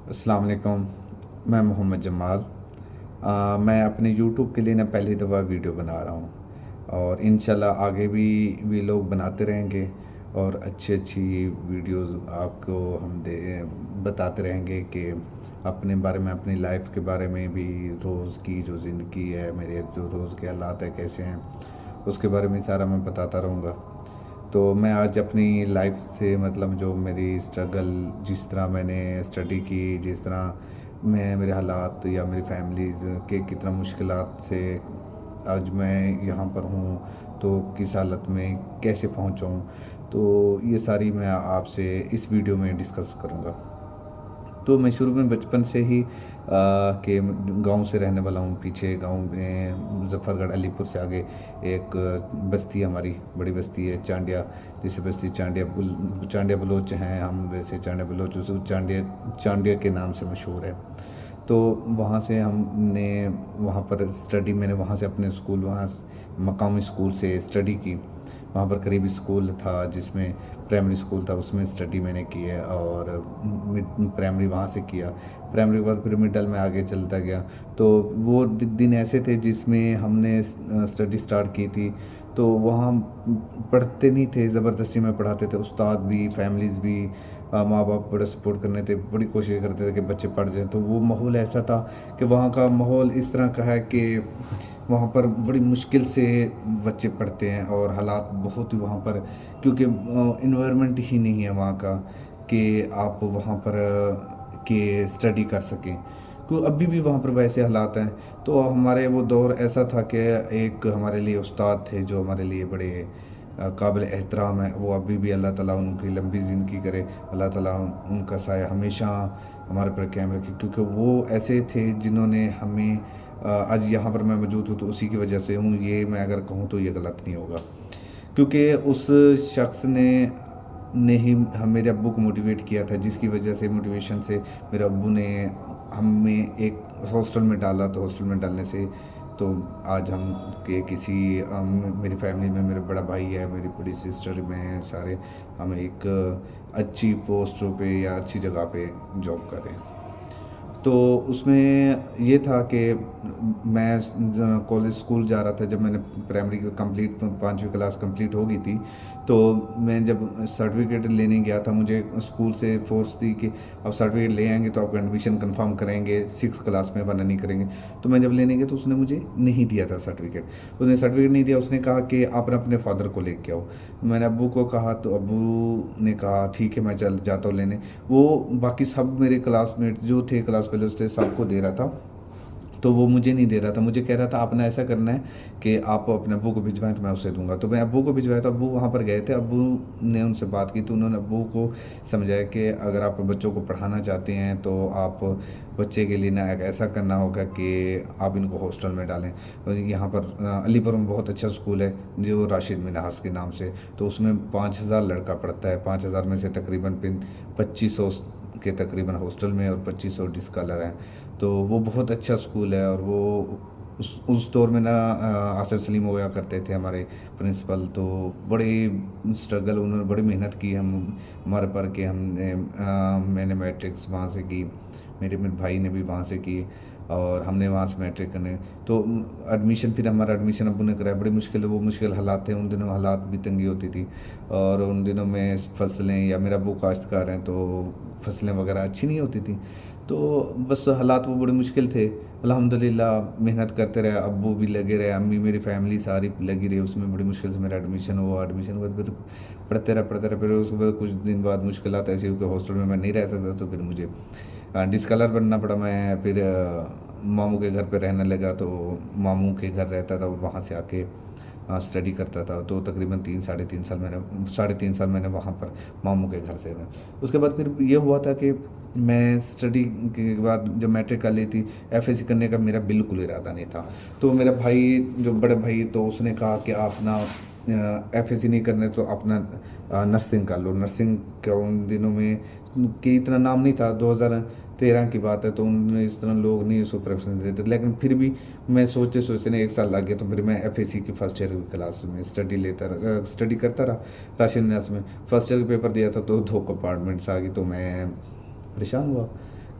अस्सलाम वालेकुम। मैं मोहम्मद जमाल। मैं अपने यूट्यूब के लिए ना पहली दफ़ा वीडियो बना रहा हूँ और इंशाल्लाह आगे भी लोग बनाते रहेंगे और अच्छी अच्छी वीडियोस आपको हम दे बताते रहेंगे कि अपने बारे में, अपनी लाइफ के बारे में भी, रोज़ की जो ज़िंदगी है, मेरे जो रोज़ के हालात है कैसे हैं, उसके बारे में सारा मैं बताता रहूँगा। तो मैं आज अपनी लाइफ से मतलब जो मेरी स्ट्रगल, जिस तरह मैंने स्टडी की, जिस तरह मैं मेरे हालात या मेरी फैमिलीज़ के कितना मुश्किलात से आज मैं यहाँ पर हूँ, तो किस हालत में कैसे पहुँचा हूँ, तो ये सारी मैं आपसे इस वीडियो में डिस्कस करूँगा। तो मैं शुरू में बचपन से ही के गांव से रहने वाला हूँ। पीछे गांव में मुजफ्फरगढ़ अलीपुर से आगे एक बस्ती है, हमारी बड़ी बस्ती है चांडिया, जिसे बस्ती चांडिया बलोच हैं हम, वैसे चांडिया बलोच उस चांडिया चांडिया के नाम से मशहूर है। तो वहाँ से हमने वहाँ पर स्टडी, मैंने वहाँ से अपने स्कूल, वहाँ मकामी स्कूल से स्टडी की। वहाँ पर करीबी स्कूल था जिसमें प्राइमरी स्कूल था, उसमें स्टडी मैंने की है और प्राइमरी वहाँ से किया। प्राइमरी के बाद फिर मिडल में आगे चलता गया। तो वो दिन ऐसे थे जिसमें हमने स्टडी स्टार्ट की थी, तो वहाँ पढ़ते नहीं थे, ज़बरदस्ती में पढ़ाते थे, उस्ताद भी, फैमिलीज़ भी, माँ बाप बड़ा सपोर्ट करने थे, बड़ी कोशिश करते थे कि बच्चे पढ़ जाएँ। तो वो माहौल ऐसा था कि वहाँ का माहौल इस तरह का है कि वहाँ पर बड़ी मुश्किल से बच्चे पढ़ते हैं और हालात बहुत ही वहाँ पर, क्योंकि इन्वायरमेंट ही नहीं है वहाँ का कि आप वहाँ पर कि स्टडी कर सकें। क्यों अभी भी वहाँ पर वैसे हालात हैं। तो हमारे वो दौर ऐसा था कि एक हमारे लिए उस्ताद थे जो हमारे लिए बड़े काबिल एहतराम है। वो अभी भी, अल्लाह ताला उनकी लंबी ज़िंदगी करे, अल्लाह ताला उनका साया हमेशा हमारे पर कायम रखे, क्योंकि वो ऐसे थे जिन्होंने हमें आज यहाँ पर मैं मौजूद हूँ तो उसी की वजह से हूँ। ये मैं अगर कहूँ तो ये गलत नहीं होगा, क्योंकि उस शख्स ने ही हम मेरे अब्बू को मोटिवेट किया था, जिसकी वजह से, मोटिवेशन से मेरे अब्बू ने हमें एक हॉस्टल में डाला। तो हॉस्टल में डालने से तो आज हम के किसी मेरी फैमिली में मेरा बड़ा भाई है, मेरी बड़ी सिस्टर में सारे हम एक अच्छी पोस्टों पे या अच्छी जगह पे जॉब कर रहे हैं। तो उसमें ये था कि मैं कॉलेज स्कूल जा रहा था जब मैंने प्राइमरी कंप्लीट, 5वीं क्लास कंप्लीट हो गई थी। तो मैं जब सर्टिफिकेट लेने गया था, मुझे स्कूल से फोर्स थी कि अब सर्टिफिकेट ले आएंगे तो आपका एडमिशन कंफर्म करेंगे 6 क्लास में, वरना नहीं करेंगे। तो मैं जब लेने गया तो उसने मुझे नहीं दिया था सर्टिफिकेट। उसने सर्टिफिकेट नहीं दिया, उसने कहा कि आप अपने फादर को लेके आओ। मैंने अब्बू को कहा तो अब्बू ने कहा ठीक है मैं चल जाता हूँ लेने। वो बाकी सब मेरे क्लासमेट जो थे, क्लास फेलोज थे, सबको दे रहा था, तो वो मुझे नहीं दे रहा था। मुझे कह रहा था आपने ऐसा करना है कि आप अपने अब्बू को भिजवाएं तो मैं उसे दूंगा। तो मैं अब्बू को भिजवाया, तो अब्बू वहाँ पर गए थे। अब्बू ने उनसे बात की तो उन्होंने अब्बू को समझाया कि अगर आप बच्चों को पढ़ाना चाहते हैं तो आप बच्चे के लिए ना ऐसा करना होगा कि आप इनको हॉस्टल में डालें। तो यहाँ पर अलीपुर में बहुत अच्छा स्कूल है जो राशिद मिन्हास के नाम से, तो उसमें 5,000 लड़का पढ़ता है। 5,000 में से तकरीबन 2500 के तकरीबन हॉस्टल में और 2500 डिस्कॉलर हैं। तो वो बहुत अच्छा स्कूल है। और वो उस दौर में ना आसिफ सलीम होया करते थे हमारे प्रिंसिपल। तो बड़ी स्ट्रगल, उन्होंने बड़ी मेहनत की हम हमारे पर कि मैंने मैट्रिक्स वहाँ से की, मेरे भाई ने भी वहाँ से की और हमने वहाँ से मैट्रिक करने। तो एडमिशन, फिर हमारा एडमिशन अब्बू ने कराया। बड़ी मुश्किल, वो मुश्किल हालात थे उन दिनों, हालात भी तंगी होती थी। और उन दिनों में फसलें, या मेरा अब्बू काश्तकार हैं तो फसलें वगैरह अच्छी नहीं होती थी। तो बस हालात वो बड़े मुश्किल थे। अल्हम्दुलिल्लाह मेहनत करते रहे, अब्बू भी लगे रहे, अम्मी, मेरी फैमिली सारी लगी रही। उसमें बड़ी मुश्किल से मेरा एडमिशन हुआ। एडमिशन हुआ फिर पढ़ते रहे। फिर उसके बाद कुछ दिन बाद मुश्किलात ऐसी हुई कि हॉस्टल में मैं नहीं रह सकता, तो फिर मुझे डिस्कलर बनना पड़ा। मैं फिर मामू के घर पे रहने लगा। तो मामू के घर रहता था, वहाँ से आके स्टडी करता था। तो तकरीबन 3 साढ़े 3 साल मैंने वहाँ पर मामू के घर से रहा। उसके बाद फिर ये हुआ था कि मैं स्टडी के बाद जब मैट्रिक कर ली थी, एफएसी करने का मेरा बिल्कुल इरादा नहीं था। तो मेरा भाई, जो बड़े भाई, तो उसने कहा कि आप ना एफएसी नहीं करने तो अपना नर्सिंग कर लो। नर्सिंग का उन दिनों में कि इतना नाम नहीं था, 2013 की बात है, तो उनने इस तरह लोग नहीं उसको प्रेफरेंस देते। लेकिन फिर भी मैं सोचते सोचते ने 1 साल लग गया। तो फिर मैं एफएसी की फर्स्ट ईयर की क्लास में स्टडी करता रहा राशिद निवास में। फर्स्ट ईयर का पेपर दिया था तो 2 कंपार्टमेंट्स आ गई, तो मैं परेशान हुआ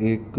1